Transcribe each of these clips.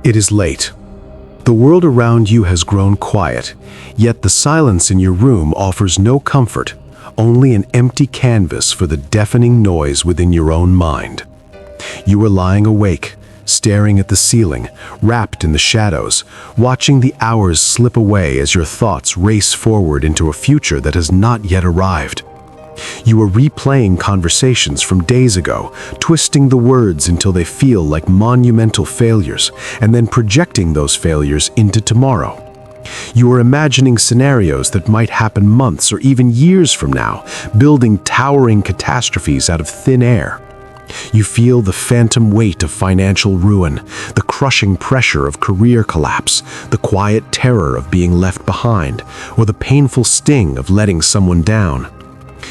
It is late. The world around you has grown quiet, yet the silence in your room offers no comfort, only an empty canvas for the deafening noise within your own mind. You are lying awake, staring at the ceiling, wrapped in the shadows, watching the hours slip away as your thoughts race forward into a future that has not yet arrived. You are replaying conversations from days ago, twisting the words until they feel like monumental failures, and then projecting those failures into tomorrow. You are imagining scenarios that might happen months or even years from now, building towering catastrophes out of thin air. You feel the phantom weight of financial ruin, the crushing pressure of career collapse, the quiet terror of being left behind, or the painful sting of letting someone down.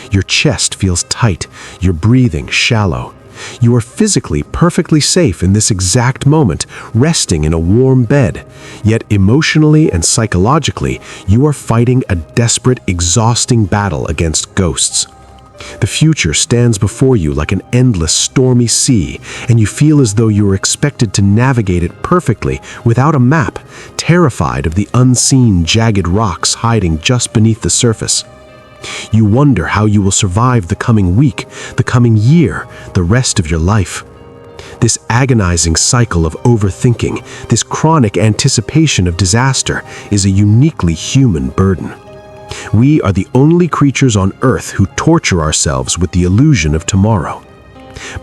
Your chest feels tight, your breathing shallow. You are physically perfectly safe in this exact moment, resting in a warm bed. Yet emotionally and psychologically, you are fighting a desperate, exhausting battle against ghosts. The future stands before you like an endless, stormy sea, and you feel as though you are expected to navigate it perfectly without a map, terrified of the unseen, jagged rocks hiding just beneath the surface. You wonder how you will survive the coming week, the coming year, the rest of your life. This agonizing cycle of overthinking, this chronic anticipation of disaster, is a uniquely human burden. We are the only creatures on Earth who torture ourselves with the illusion of tomorrow.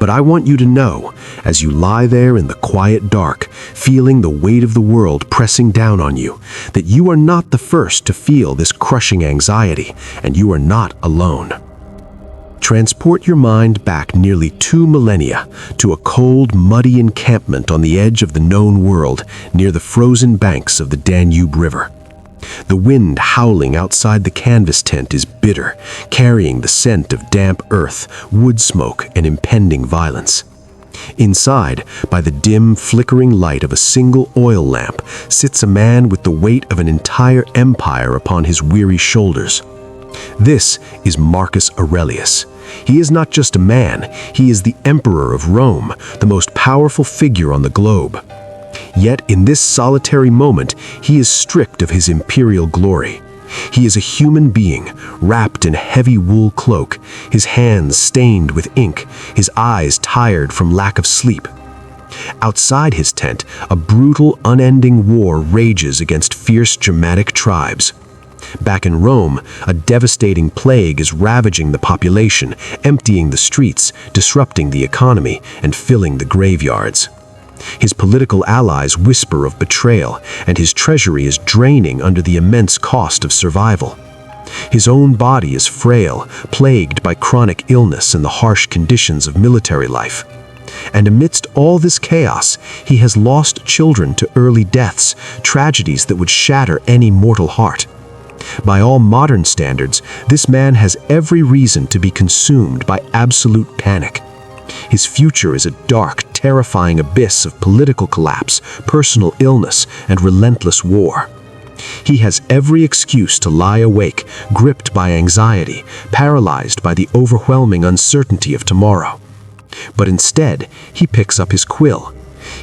But I want you to know, as you lie there in the quiet dark, feeling the weight of the world pressing down on you, that you are not the first to feel this crushing anxiety, and you are not alone. Transport your mind back nearly 2 millennia to a cold, muddy encampment on the edge of the known world near the frozen banks of the Danube River. The wind howling outside the canvas tent is bitter, carrying the scent of damp earth, wood smoke, and impending violence. Inside, by the dim, flickering light of a single oil lamp, sits a man with the weight of an entire empire upon his weary shoulders. This is Marcus Aurelius. He is not just a man, he is the Emperor of Rome, the most powerful figure on the globe. Yet in this solitary moment, he is stripped of his imperial glory. He is a human being, wrapped in a heavy wool cloak, his hands stained with ink, his eyes tired from lack of sleep. Outside his tent, a brutal, unending war rages against fierce Germanic tribes. Back in Rome, a devastating plague is ravaging the population, emptying the streets, disrupting the economy, and filling the graveyards. His political allies whisper of betrayal, and his treasury is draining under the immense cost of survival. His own body is frail, plagued by chronic illness and the harsh conditions of military life. And amidst all this chaos, he has lost children to early deaths, tragedies that would shatter any mortal heart. By all modern standards, this man has every reason to be consumed by absolute panic. His future is a dark, terrifying abyss of political collapse, personal illness, and relentless war. He has every excuse to lie awake, gripped by anxiety, paralyzed by the overwhelming uncertainty of tomorrow. But instead, he picks up his quill.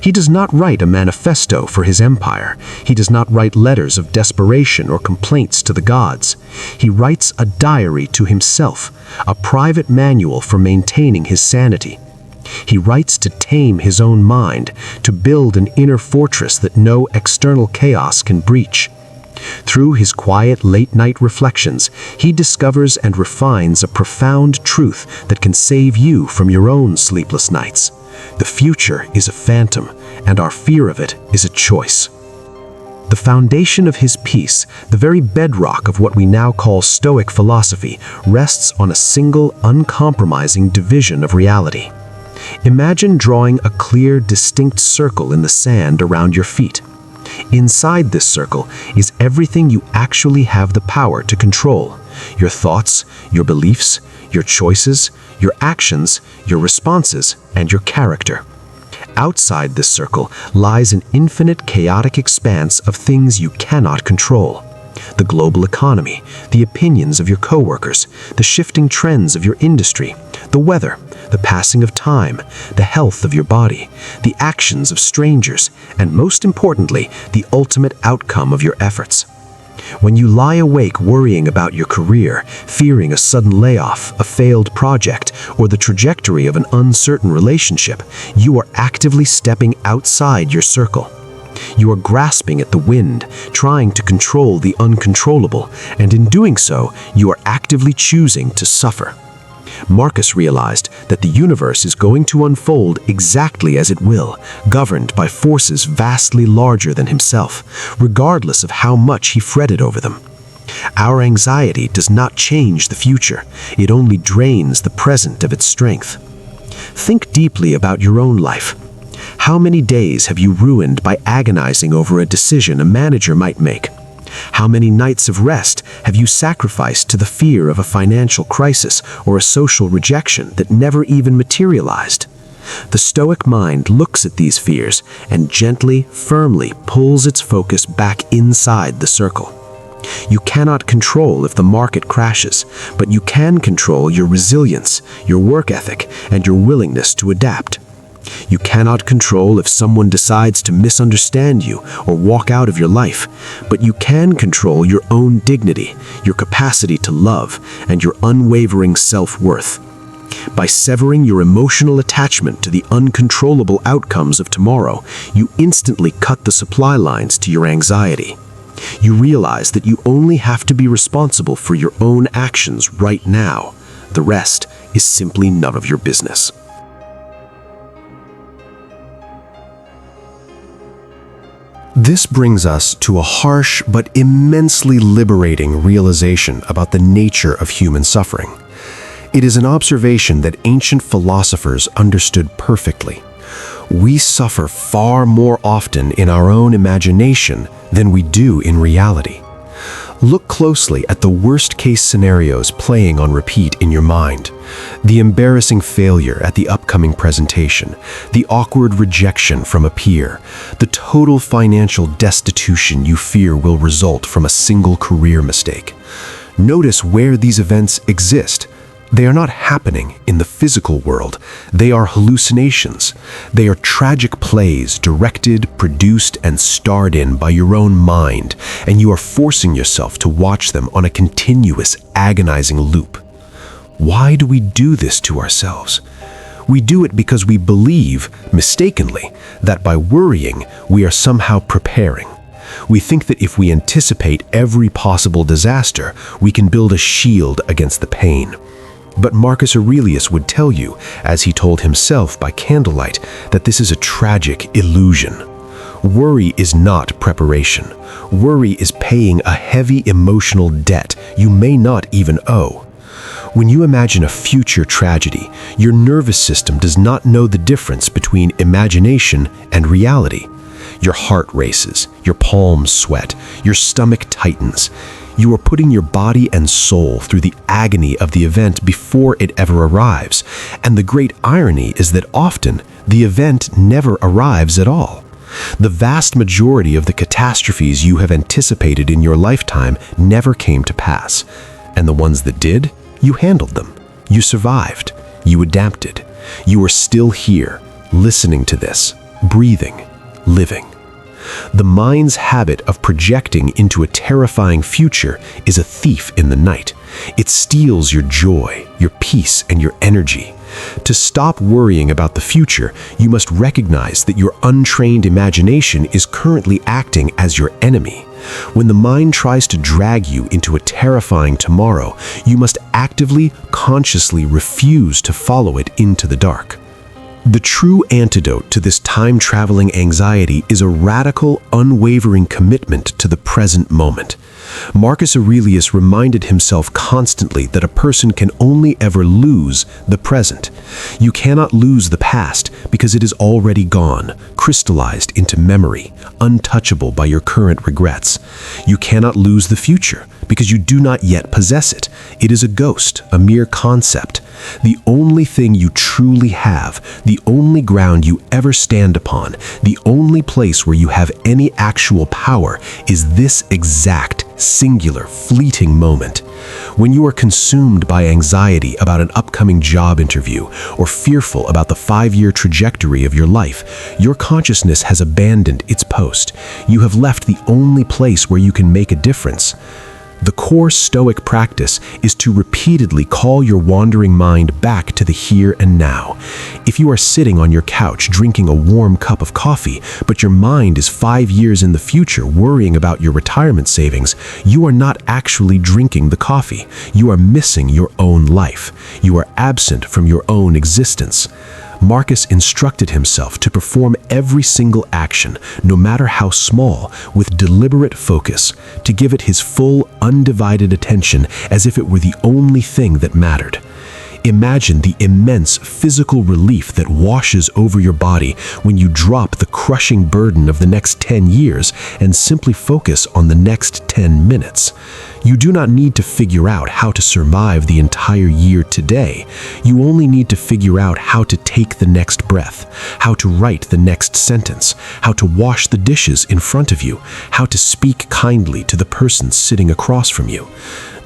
He does not write a manifesto for his empire. He does not write letters of desperation or complaints to the gods. He writes a diary to himself, a private manual for maintaining his sanity. He writes to tame his own mind, to build an inner fortress that no external chaos can breach. Through his quiet late-night reflections, he discovers and refines a profound truth that can save you from your own sleepless nights. The future is a phantom, and our fear of it is a choice. The foundation of his piece, the very bedrock of what we now call Stoic philosophy, rests on a single, uncompromising division of reality. Imagine drawing a clear, distinct circle in the sand around your feet. Inside this circle is everything you actually have the power to control: your thoughts, your beliefs, your choices, your actions, your responses, and your character. Outside this circle lies an infinite chaotic expanse of things you cannot control. The global economy, the opinions of your coworkers, the shifting trends of your industry, the weather, the passing of time, the health of your body, the actions of strangers, and most importantly, the ultimate outcome of your efforts. When you lie awake worrying about your career, fearing a sudden layoff, a failed project, or the trajectory of an uncertain relationship, you are actively stepping outside your circle. You are grasping at the wind, trying to control the uncontrollable, and in doing so, you are actively choosing to suffer. Marcus realized that the universe is going to unfold exactly as it will, governed by forces vastly larger than himself, regardless of how much he fretted over them. Our anxiety does not change the future, it only drains the present of its strength. Think deeply about your own life. How many days have you ruined by agonizing over a decision a manager might make? How many nights of rest have you sacrificed to the fear of a financial crisis or a social rejection that never even materialized? The Stoic mind looks at these fears and gently, firmly pulls its focus back inside the circle. You cannot control if the market crashes, but you can control your resilience, your work ethic, and your willingness to adapt. You cannot control if someone decides to misunderstand you or walk out of your life, but you can control your own dignity, your capacity to love, and your unwavering self-worth. By severing your emotional attachment to the uncontrollable outcomes of tomorrow, you instantly cut the supply lines to your anxiety. You realize that you only have to be responsible for your own actions right now. The rest is simply none of your business. This brings us to a harsh but immensely liberating realization about the nature of human suffering. It is an observation that ancient philosophers understood perfectly. We suffer far more often in our own imagination than we do in reality. Look closely at the worst-case scenarios playing on repeat in your mind. The embarrassing failure at the upcoming presentation, the awkward rejection from a peer, the total financial destitution you fear will result from a single career mistake. Notice where these events exist. They are not happening in the physical world. They are hallucinations. They are tragic plays directed, produced, and starred in by your own mind, and you are forcing yourself to watch them on a continuous, agonizing loop. Why do we do this to ourselves? We do it because we believe, mistakenly, that by worrying, we are somehow preparing. We think that if we anticipate every possible disaster, we can build a shield against the pain. But Marcus Aurelius would tell you, as he told himself by candlelight, that this is a tragic illusion. Worry is not preparation. Worry is paying a heavy emotional debt you may not even owe. When you imagine a future tragedy, your nervous system does not know the difference between imagination and reality. Your heart races, your palms sweat, your stomach tightens. You are putting your body and soul through the agony of the event before it ever arrives, and the great irony is that often the event never arrives at all. The vast majority of the catastrophes you have anticipated in your lifetime never came to pass, and the ones that did, you handled them. You survived. You adapted. You are still here, listening to this, breathing, living. The mind's habit of projecting into a terrifying future is a thief in the night. It steals your joy, your peace, and your energy. To stop worrying about the future, you must recognize that your untrained imagination is currently acting as your enemy. When the mind tries to drag you into a terrifying tomorrow, you must actively, consciously refuse to follow it into the dark. The true antidote to this time-traveling anxiety is a radical, unwavering commitment to the present moment. Marcus Aurelius reminded himself constantly that a person can only ever lose the present. You cannot lose the past because it is already gone, crystallized into memory, untouchable by your current regrets. You cannot lose the future because you do not yet possess it. It is a ghost, a mere concept. The only thing you truly have, the only ground you ever stand upon, the only place where you have any actual power is this exact, singular, fleeting moment. When you are consumed by anxiety about an upcoming job interview or fearful about the 5-year trajectory of your life, your consciousness has abandoned its post. You have left the only place where you can make a difference. The core Stoic practice is to repeatedly call your wandering mind back to the here and now. If you are sitting on your couch drinking a warm cup of coffee, but your mind is 5 years in the future worrying about your retirement savings, you are not actually drinking the coffee. You are missing your own life. You are absent from your own existence. Marcus instructed himself to perform every single action, no matter how small, with deliberate focus, to give it his full, undivided attention as if it were the only thing that mattered. Imagine the immense physical relief that washes over your body when you drop the crushing burden of the next 10 years and simply focus on the next 10 minutes. You do not need to figure out how to survive the entire year today. You only need to figure out how to take the next breath, how to write the next sentence, how to wash the dishes in front of you, how to speak kindly to the person sitting across from you.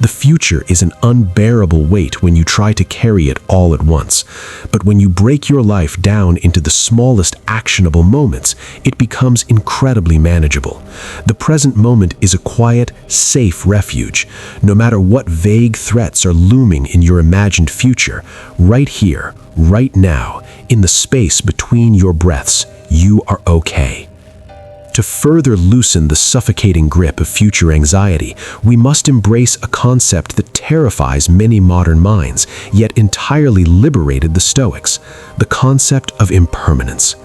The future is an unbearable weight when you try to carry it all at once. But when you break your life down into the smallest actionable moments, it becomes incredibly manageable. The present moment is a quiet, safe refuge. No matter what vague threats are looming in your imagined future, right here, right now, in the space between your breaths, you are okay. To further loosen the suffocating grip of future anxiety, we must embrace a concept that terrifies many modern minds, yet entirely liberated the Stoics: the concept of impermanence.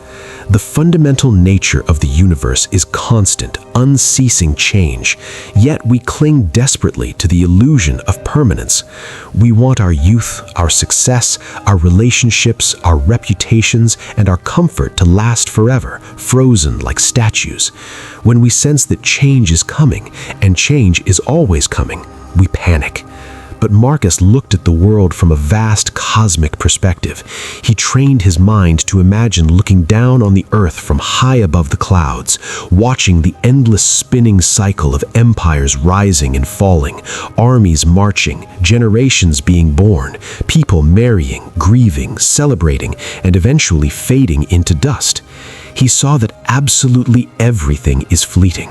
The fundamental nature of the universe is constant, unceasing change, yet we cling desperately to the illusion of permanence. We want our youth, our success, our relationships, our reputations, and our comfort to last forever, frozen like statues. When we sense that change is coming, and change is always coming, we panic. But Marcus looked at the world from a vast cosmic perspective. He trained his mind to imagine looking down on the earth from high above the clouds, watching the endless spinning cycle of empires rising and falling, armies marching, generations being born, people marrying, grieving, celebrating, and eventually fading into dust. He saw that absolutely everything is fleeting.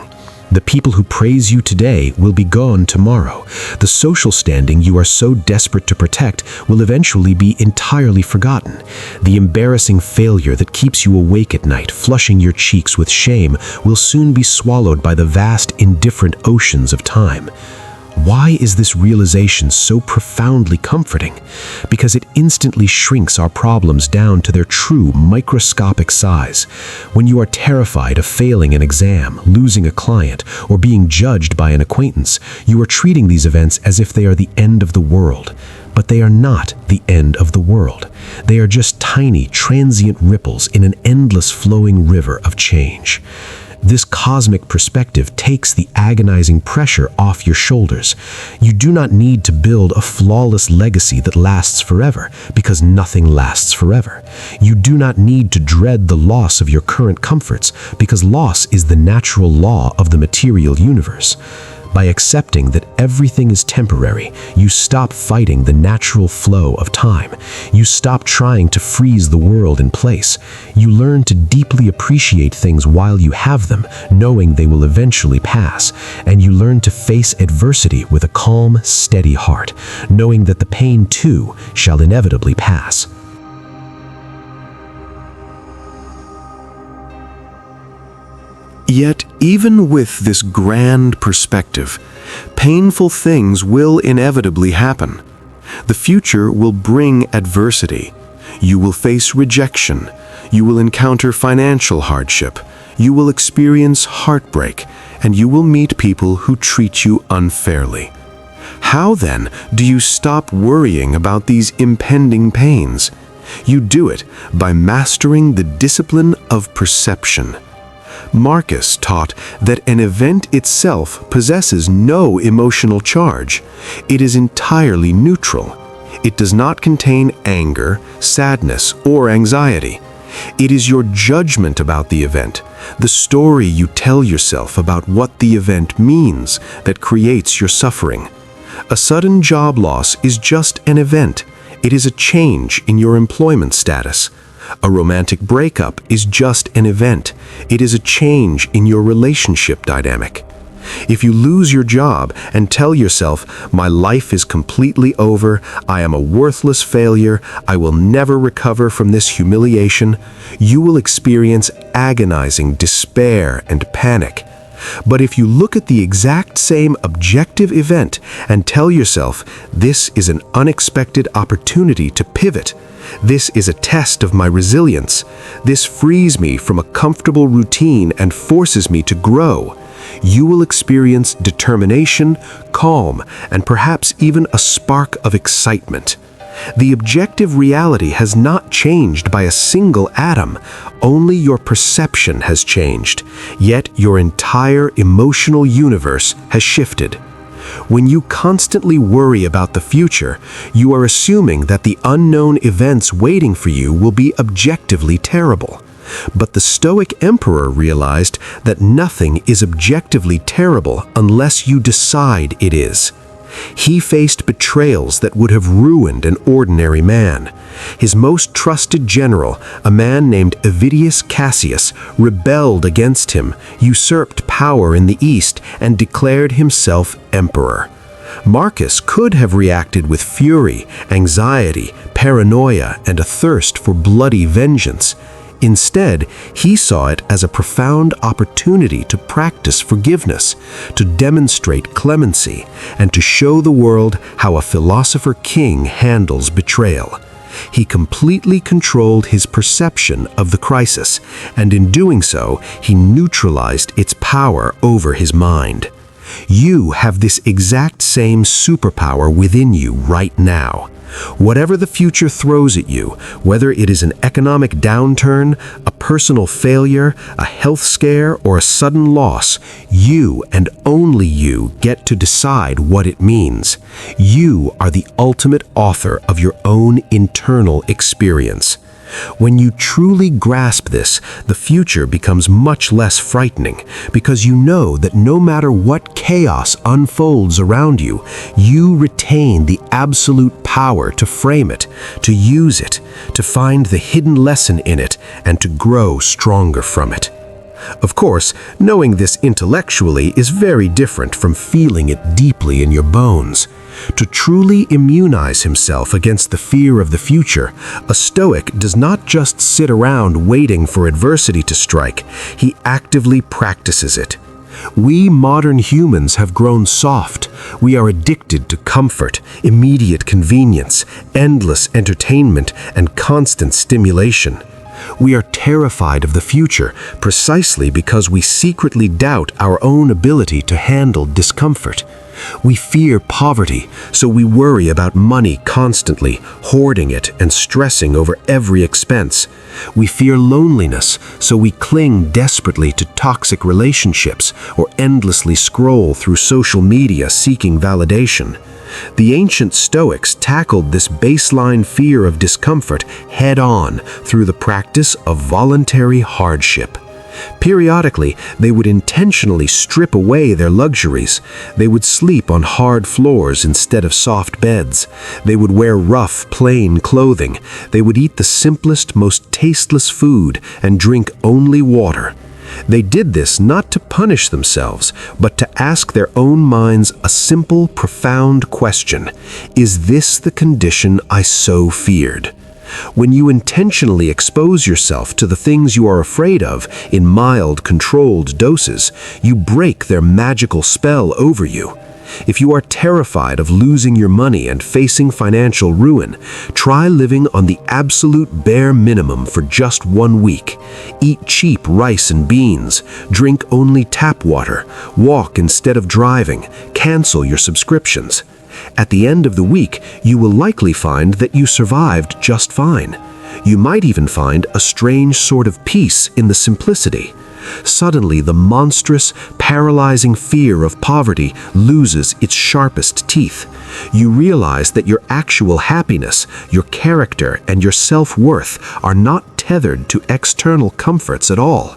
The people who praise you today will be gone tomorrow. The social standing you are so desperate to protect will eventually be entirely forgotten. The embarrassing failure that keeps you awake at night, flushing your cheeks with shame, will soon be swallowed by the vast, indifferent oceans of time. Why is this realization so profoundly comforting? Because it instantly shrinks our problems down to their true microscopic size. When you are terrified of failing an exam, losing a client, or being judged by an acquaintance, you are treating these events as if they are the end of the world. But they are not the end of the world. They are just tiny, transient ripples in an endless flowing river of change. This cosmic perspective takes the agonizing pressure off your shoulders. You do not need to build a flawless legacy that lasts forever, because nothing lasts forever. You do not need to dread the loss of your current comforts, because loss is the natural law of the material universe. By accepting that everything is temporary, you stop fighting the natural flow of time. You stop trying to freeze the world in place. You learn to deeply appreciate things while you have them, knowing they will eventually pass. And you learn to face adversity with a calm, steady heart, knowing that the pain too shall inevitably pass. Yet, even with this grand perspective, painful things will inevitably happen. The future will bring adversity. You will face rejection. You will encounter financial hardship. You will experience heartbreak, and you will meet people who treat you unfairly. How then do you stop worrying about these impending pains? You do it by mastering the discipline of perception. Marcus taught that an event itself possesses no emotional charge. It is entirely neutral. It does not contain anger, sadness, or anxiety. It is your judgment about the event, the story you tell yourself about what the event means, that creates your suffering. A sudden job loss is just an event. It is a change in your employment status. A romantic breakup is just an event. It is a change in your relationship dynamic. If you lose your job and tell yourself, "My life is completely over, I am a worthless failure, I will never recover from this humiliation," you will experience agonizing despair and panic. But if you look at the exact same objective event and tell yourself, "This is an unexpected opportunity to pivot. This is a test of my resilience. This frees me from a comfortable routine and forces me to grow," you will experience determination, calm, and perhaps even a spark of excitement. The objective reality has not changed by a single atom. Only your perception has changed, yet your entire emotional universe has shifted. When you constantly worry about the future, you are assuming that the unknown events waiting for you will be objectively terrible. But the Stoic emperor realized that nothing is objectively terrible unless you decide it is. He faced betrayals that would have ruined an ordinary man. His most trusted general, a man named Avidius Cassius, rebelled against him, usurped power in the east, and declared himself emperor. Marcus could have reacted with fury, anxiety, paranoia, and a thirst for bloody vengeance. Instead, he saw it as a profound opportunity to practice forgiveness, to demonstrate clemency, and to show the world how a philosopher king handles betrayal. He completely controlled his perception of the crisis, and in doing so, he neutralized its power over his mind. You have this exact same superpower within you right now. Whatever the future throws at you, whether it is an economic downturn, a personal failure, a health scare, or a sudden loss, you and only you get to decide what it means. You are the ultimate author of your own internal experience. When you truly grasp this, the future becomes much less frightening, because you know that no matter what chaos unfolds around you, you retain the absolute power to frame it, to use it, to find the hidden lesson in it, and to grow stronger from it. Of course, knowing this intellectually is very different from feeling it deeply in your bones. To truly immunize himself against the fear of the future, a Stoic does not just sit around waiting for adversity to strike, he actively practices it. We modern humans have grown soft. We are addicted to comfort, immediate convenience, endless entertainment, and constant stimulation. We are terrified of the future precisely because we secretly doubt our own ability to handle discomfort. We fear poverty, so we worry about money constantly, hoarding it and stressing over every expense. We fear loneliness, so we cling desperately to toxic relationships or endlessly scroll through social media seeking validation. The ancient Stoics tackled this baseline fear of discomfort head-on through the practice of voluntary hardship. Periodically, they would intentionally strip away their luxuries. They would sleep on hard floors instead of soft beds. They would wear rough, plain clothing. They would eat the simplest, most tasteless food and drink only water. They did this not to punish themselves, but to ask their own minds a simple, profound question: is this the condition I so feared? When you intentionally expose yourself to the things you are afraid of in mild, controlled doses, you break their magical spell over you. If you are terrified of losing your money and facing financial ruin, try living on the absolute bare minimum for just 1 week. Eat cheap rice and beans, drink only tap water, walk instead of driving, cancel your subscriptions. At the end of the week, you will likely find that you survived just fine. You might even find a strange sort of peace in the simplicity. Suddenly, the monstrous, paralyzing fear of poverty loses its sharpest teeth. You realize that your actual happiness, your character, and your self-worth are not tethered to external comforts at all.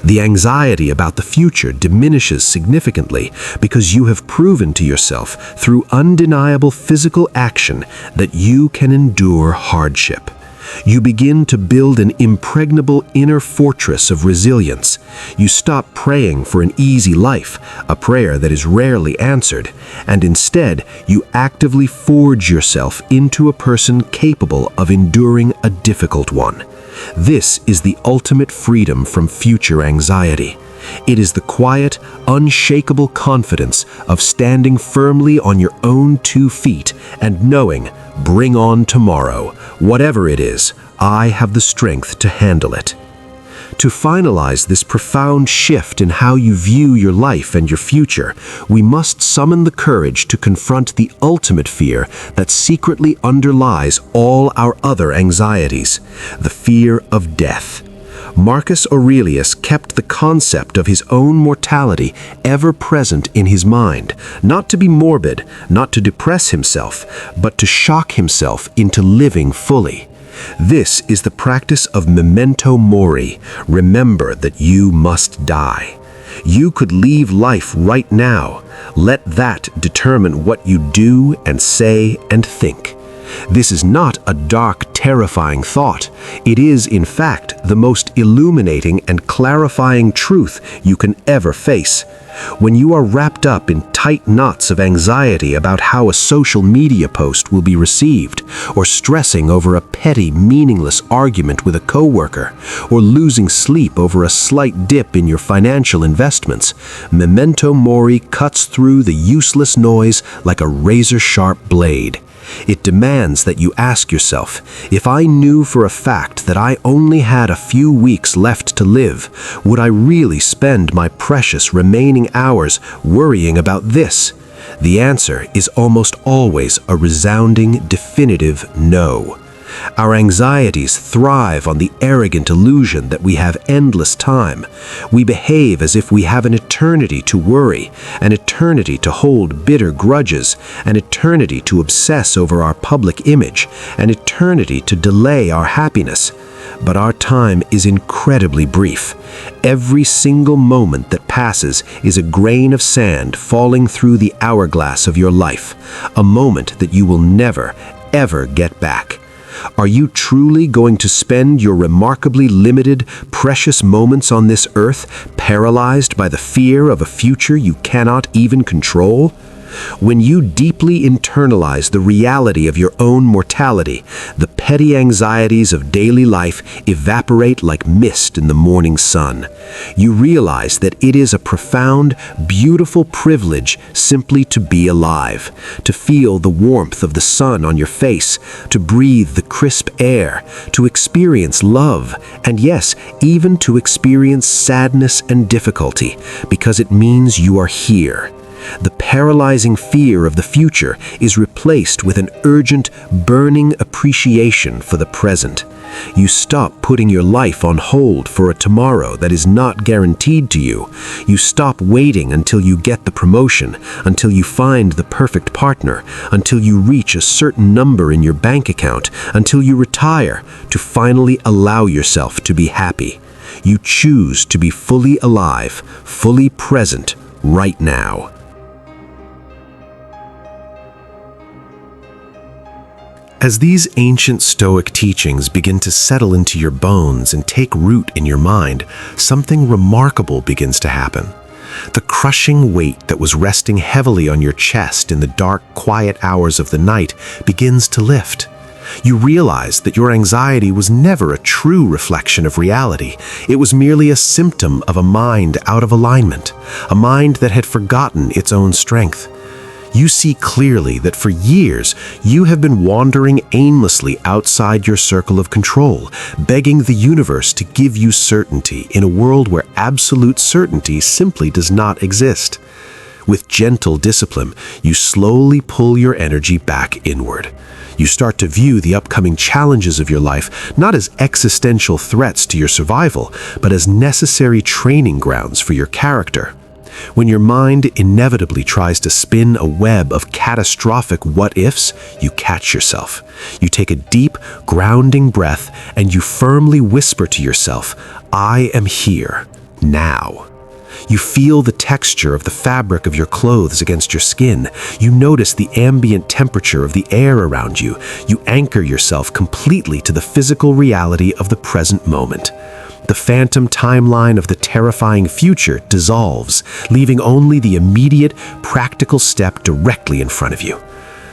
The anxiety about the future diminishes significantly because you have proven to yourself through undeniable physical action that you can endure hardship. You begin to build an impregnable inner fortress of resilience. You stop praying for an easy life, a prayer that is rarely answered, and instead you actively forge yourself into a person capable of enduring a difficult one. This is the ultimate freedom from future anxiety. It is the quiet, unshakable confidence of standing firmly on your own 2 feet and knowing, bring on tomorrow, whatever it is, I have the strength to handle it. To finalize this profound shift in how you view your life and your future, we must summon the courage to confront the ultimate fear that secretly underlies all our other anxieties, the fear of death. Marcus Aurelius kept the concept of his own mortality ever present in his mind, not to be morbid, not to depress himself, but to shock himself into living fully. This is the practice of memento mori. Remember that you must die. You could leave life right now. Let that determine what you do and say and think. This is not a dark, terrifying thought. It is, in fact, the most illuminating and clarifying truth you can ever face. When you are wrapped up in tight knots of anxiety about how a social media post will be received, or stressing over a petty, meaningless argument with a coworker, or losing sleep over a slight dip in your financial investments, memento mori cuts through the useless noise like a razor-sharp blade. It demands that you ask yourself, if I knew for a fact that I only had a few weeks left to live, would I really spend my precious remaining hours worrying about this? The answer is almost always a resounding, definitive no. Our anxieties thrive on the arrogant illusion that we have endless time. We behave as if we have an eternity to worry, an eternity to hold bitter grudges, an eternity to obsess over our public image, an eternity to delay our happiness. But our time is incredibly brief. Every single moment that passes is a grain of sand falling through the hourglass of your life, a moment that you will never, ever get back. Are you truly going to spend your remarkably limited, precious moments on this earth paralyzed by the fear of a future you cannot even control? When you deeply internalize the reality of your own mortality, the petty anxieties of daily life evaporate like mist in the morning sun. You realize that it is a profound, beautiful privilege simply to be alive, to feel the warmth of the sun on your face, to breathe the crisp air, to experience love, and yes, even to experience sadness and difficulty, because it means you are here. The paralyzing fear of the future is replaced with an urgent, burning appreciation for the present. You stop putting your life on hold for a tomorrow that is not guaranteed to you. You stop waiting until you get the promotion, until you find the perfect partner, until you reach a certain number in your bank account, until you retire, to finally allow yourself to be happy. You choose to be fully alive, fully present, right now. As these ancient Stoic teachings begin to settle into your bones and take root in your mind, something remarkable begins to happen. The crushing weight that was resting heavily on your chest in the dark, quiet hours of the night begins to lift. You realize that your anxiety was never a true reflection of reality. It was merely a symptom of a mind out of alignment, a mind that had forgotten its own strength. You see clearly that for years you have been wandering aimlessly outside your circle of control, begging the universe to give you certainty in a world where absolute certainty simply does not exist. With gentle discipline, you slowly pull your energy back inward. You start to view the upcoming challenges of your life not as existential threats to your survival, but as necessary training grounds for your character. When your mind inevitably tries to spin a web of catastrophic what-ifs, you catch yourself. You take a deep, grounding breath and you firmly whisper to yourself, "I am here, now." You feel the texture of the fabric of your clothes against your skin. You notice the ambient temperature of the air around you. You anchor yourself completely to the physical reality of the present moment. The phantom timeline of the terrifying future dissolves, leaving only the immediate, practical step directly in front of you.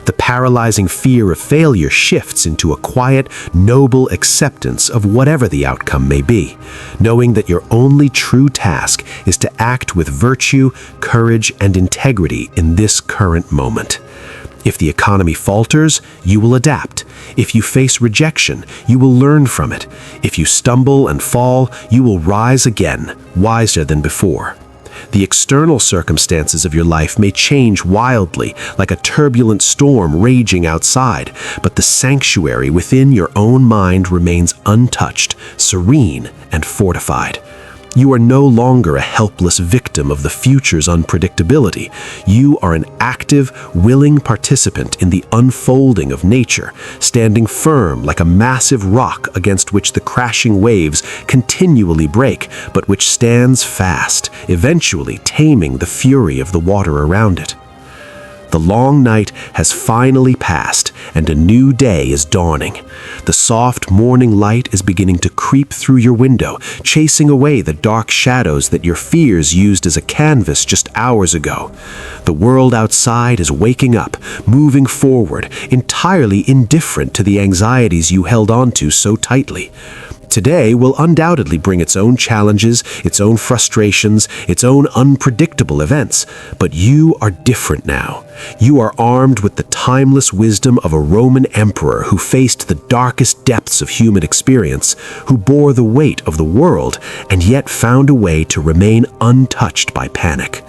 The paralyzing fear of failure shifts into a quiet, noble acceptance of whatever the outcome may be, knowing that your only true task is to act with virtue, courage, and integrity in this current moment. If the economy falters, you will adapt. If you face rejection, you will learn from it. If you stumble and fall, you will rise again, wiser than before. The external circumstances of your life may change wildly, like a turbulent storm raging outside, but the sanctuary within your own mind remains untouched, serene, and fortified. You are no longer a helpless victim of the future's unpredictability. You are an active, willing participant in the unfolding of nature, standing firm like a massive rock against which the crashing waves continually break, but which stands fast, eventually taming the fury of the water around it. The long night has finally passed, and a new day is dawning. The soft morning light is beginning to creep through your window, chasing away the dark shadows that your fears used as a canvas just hours ago. The world outside is waking up, moving forward, entirely indifferent to the anxieties you held onto so tightly. Today will undoubtedly bring its own challenges, its own frustrations, its own unpredictable events, but you are different now. You are armed with the timeless wisdom of a Roman emperor who faced the darkest depths of human experience, who bore the weight of the world, and yet found a way to remain untouched by panic.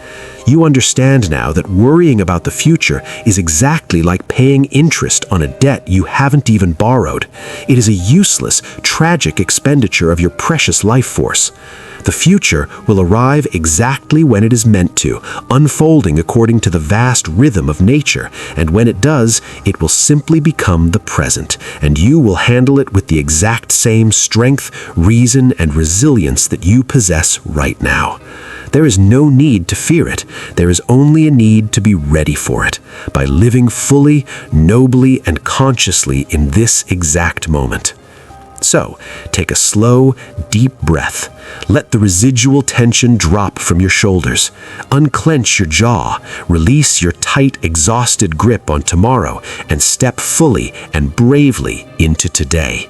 You understand now that worrying about the future is exactly like paying interest on a debt you haven't even borrowed. It is a useless, tragic expenditure of your precious life force. The future will arrive exactly when it is meant to, unfolding according to the vast rhythm of nature, and when it does, it will simply become the present, and you will handle it with the exact same strength, reason, and resilience that you possess right now. There is no need to fear it. There is only a need to be ready for it, by living fully, nobly, and consciously in this exact moment. So, take a slow, deep breath. Let the residual tension drop from your shoulders. Unclench your jaw, release your tight, exhausted grip on tomorrow, and step fully and bravely into today.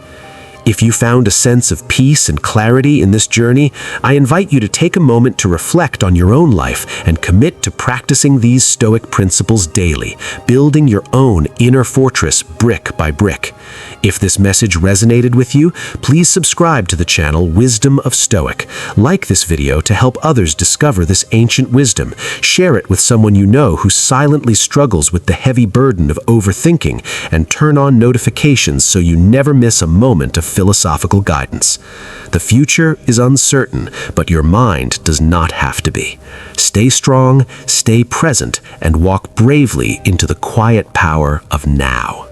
If you found a sense of peace and clarity in this journey, I invite you to take a moment to reflect on your own life and commit to practicing these Stoic principles daily, building your own inner fortress brick by brick. If this message resonated with you, please subscribe to the channel Wisdom of Stoic. Like this video to help others discover this ancient wisdom. Share it with someone you know who silently struggles with the heavy burden of overthinking, and turn on notifications so you never miss a moment of philosophical guidance. The future is uncertain, but your mind does not have to be. Stay strong, stay present, and walk bravely into the quiet power of now.